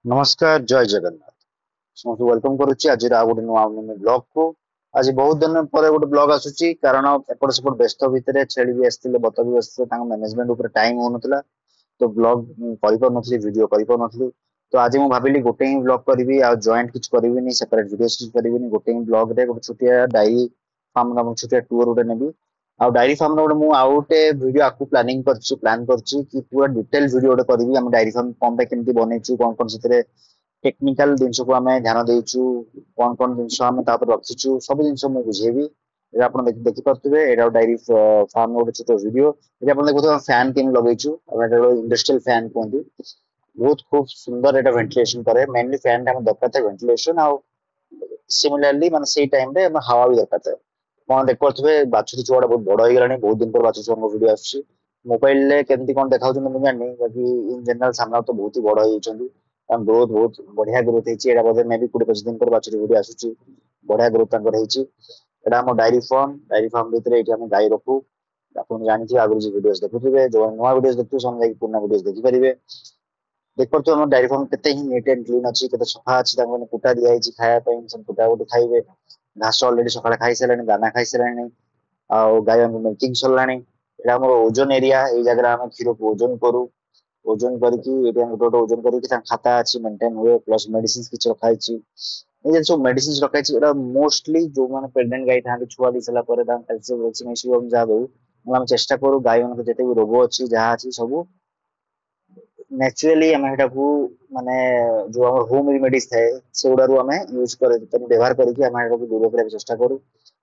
नमस्कार जय जगन्नाथ समस्त वेलकम करुच्ची आज आ गोटे नुआ ब्लॉग को आज बहुत दिन पर गोटे ब्लॉग आसुची कारण एपट सेपट व्यस्त भितर छेली भी आसते बत भी आसते मैनेजमेंट उपर टाइम होनथला तो ब्लॉग करि पर नथली वीडियो करि पर नथली तो आज मु भाबिली गोटे ही ब्लॉग करिवि आ जॉइंट किछ करिविनी सेपरेट वीडियोस किछ करिविनी गोटे ही ब्लॉग रे गोटे छुटिया डायरी फार्म नाम छुटिया टूर गोटे नेबी आ डायरी फार्म गोटे मु आउ गोटे वीडियो आकु प्लानिंग करछि प्लान करछि कि पूरा डिटेल वीडियो गोटे करिवि हम डायरी फार्म कौन पे केमती बनेछु कोन कोन सेतरे टेक्निकल जिनस को आम ध्यान देचु कौन कौन जिन रखीचु सब जिन मुझे बुझेबी ये आप देखिपे ये डायरी फार्म गोटे छोट वीडियो ये आप देखो फैन केम लगेचु इंडस्ट्रियल फैन कहते बहुत खूब सुंदर एटा वेंटिलेशन करे मेनली फैन टा दरकार था वेंटिलेशन आ सिमिलरली माने सेही टाइम रे हवा भी दरकार था कौन देखुवे बाछुरी छुआ बहुत बड़ हो गलानी बहुत दिन पर बाछुरी छुआ वीडियो आसुची मोबाइल रे केमती कौन देखा मुझे जानी बाकी इन जनरल सामना तो बहुत ही बड़ हो ग्रोथ बहुत बढ़िया ग्रोथ है बोधे मे भी 20-25 दिन पर बाछुरी वीडियो आसुची बढ़िया ग्रोथ तांकर हेची एटा हम डायरी फार्म भितर एठी हम गाय रखू आपन जानिथि आगु जे वीडियोस देखुथिबे जो नवा वीडियोस देखु सम जाई पुना वीडियोस देखि परिबे देख परतो हम डायरी फार्म केते ही नीट एंड क्लीन अछि केते सफा अछि तांको ने कुटा दिया हिची खाया पई सब कुटा उठ खाइबे घास ऑलरेडी सकाळे खाइ सलानी दाना खाइ सलानी आ गाय मिल्किंग सरलानी एटा हमर ओजन एरिया ए जगह हम क्षीर को ओजन करू ओजन करके एटी हम गोटे ओजन करके खाता अच्छी मेंटेन हुए प्लस मेडिसिन किछ रखा है ये सब मेडिसिन रखा है मोस्टली जो मैंने प्रेग्नेंट गाय था छुआ दी सारा पर कैल्शियम वैक्सीनेशन हम जहाँ दऊ हम चेष्टा करू गाय मान जिते भी रोग अच्छी जहाँ अच्छी सब नेचुराली आम को माने जो हम होम रेमेडीज थाए से गुड़ारू आम यूज कर व्यवहार करके आम दूर करने चेष्टा करूँ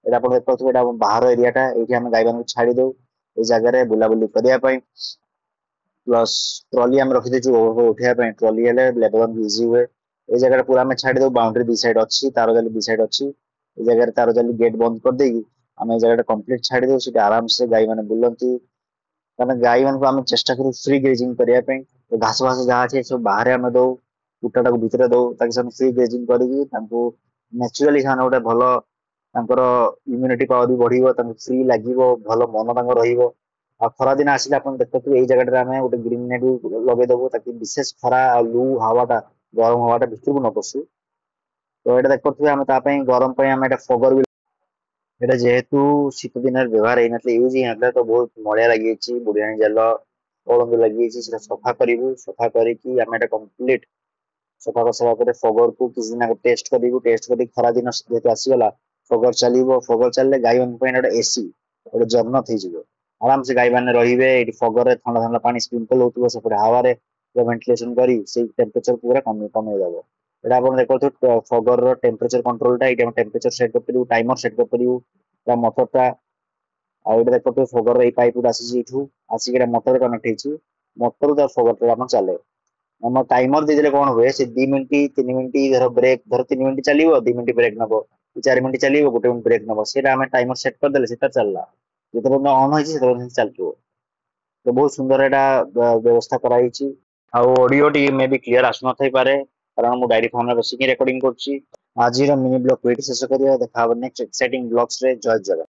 यहाँ आप देखते बाहर एरियाटा ये आम गाय मान छाड़ी दऊ ये जगह बुलाबुली करने प्लस ट्रॉली आम रखी देचु उठा ट्रॉली लेबर इजी हुए ये जगह पूरा आम छाड़ी दो बाउंड्री दी साइड अच्छी तार जाली दी साइड अच्छी ये जगह तार जाली गेट बंद कर देगी आम ये जगह कंप्लीट छाड़ी दो आराम से गाय मैंने बुलती कारण गाय मान आम चेष्टा करूँ फ्री ग्रेजिंग करने तो घास घास जहाँ अच्छे सब बाहर आम दो कुटाटा को भितर दो ताकि फ्री ग्रेजिंग करके नेचुराली से गोटे भल इम्यूनिटी पावर भी बढ़ फ्री लगे भल मन रही आ खरा दिन आसिले आप देखते ये जगह आम गोटे ग्रीन नेट लगेदेव ताकि विशेष खरा लू हवाटा गरम हवाटा भितर को न पशु तो ये देखते आम गरम आम फगर भी এটা যেহেতু শীত দিনের ব্যবহার ହେଇନଥିଲା ୟୁଜ ହେଇନଥିଲା ତ ବହୁତ ମଳିଆ ଲାଗିଯାଇଛି ବୁଢିଆଣି ଜାଲ ଅଳନ୍ଦ ଲାଗିଯାଇଛି ସେଟା ସଫା କରିବୁ ସଫା କରିକି ଆମେ ଏଟା କମ୍ପ୍ଲିଟ ସଫା କରିସାରିଲା ପରେ ଫଗରକୁ କିଛି ଦିନ ଆଗ ଟେଷ୍ଟ କରି ଖରା ଦିନ ଯେହେତୁ ଆସିଗଲା ଫଗର ଚାଲିବ ଫଗର ଚାଲିଲେ ଗାଈ ମାନଙ୍କ ପାଇଁ ଗୋଟେ ଏସି ଗୋଟେ ଜନ୍ନତ ହେଇଯିବ ଆରାମସେ ଗାଈ ମାନେ ରହିବେ ଏଠି ଫଗରରେ ଥଣ୍ଡା ଥଣ୍ଡା ପାଣି ସ୍ପ୍ରିଙ୍କଲ ହଉଥିବ ସେପଟେ ହାୱାରେ ଭେଣ୍ଟିଲେସନ କରି ସେଇ ଟେମ୍ପରେଚର ପୁରା କମେଇ ଦବ এটা ଆପଣ ଦେଖନ୍ତୁ ଫଗର ର ଟେମ୍ପରେଚର କଣ୍ଟ୍ରୋଲ ଟା ଏଇଟା ଆମେ ଟେମ୍ପରେଚର ସେଟ୍ କରିପାରିବୁ ଟାଇମର ସେଟ୍ କରିପାରିବୁ ତା ମଟରଟା ଆଉ ଏଇଟା ଦେଖନ୍ତୁ ଫଗର ଏଇ ପାଇପ ଗୁଡା ଆସିଛି ଏଇଠୁ ଆସିକି ଏଇଟା ମଟର କନେକ୍ଟ ହେଇଛି ମଟର ତାର ଫଗରଟା ଆପଣ ଚାଲେ ଆମ ଟାଇମର ଦେଇଦେଲେ କଣ ହୁଏ ସେ 2 ମିନିଟ୍ 3 ମିନିଟ୍ ଧର ବ୍ରେକ୍ ଧର 3 ମିନିଟ୍ ଚାଲିବ 2 ମିନିଟ୍ ବ୍ରେକ୍ ନବ 4 ମିନିଟ୍ ଚାଲିବ 1 ମିନିଟ୍ ବ୍ରେକ୍ ନବ ସେଇଟା ଆମେ ଟାଇମର ସେଟ୍ କରିଦେଲେ ସେଟା ଚାଲିଲା ଯେତେବେଳେ ଅନ୍ ହେଇଛି ସେତେବେଳେ ଚାଲିଥିବ ତ ବହୁତ ସୁନ୍ଦର ଏଇଟା ବ୍ୟବସ୍ଥା କରାଯାଇଛି ଆଉ ଅଡିଓ ଟି ମେ ବି କ୍ଲିୟର ଆସୁନଥାଇ ପାରେ କାରଣ ମୁଁ ଡାଇରୀ ଫାର୍ମ ରେ ବସିକି ରେକର୍ଡିଂ କରୁଛି ଆଜିର ମିନି ବ୍ଲଗ ଏଇଠି ଶେଷ କରିବା ଦେଖା ହବ ନେକ୍ସଟ ଏକ୍ସାଇଟିଂ ବ୍ଲଗ୍ସ ରେ ଜୟ ଜଗନ୍ନାଥ।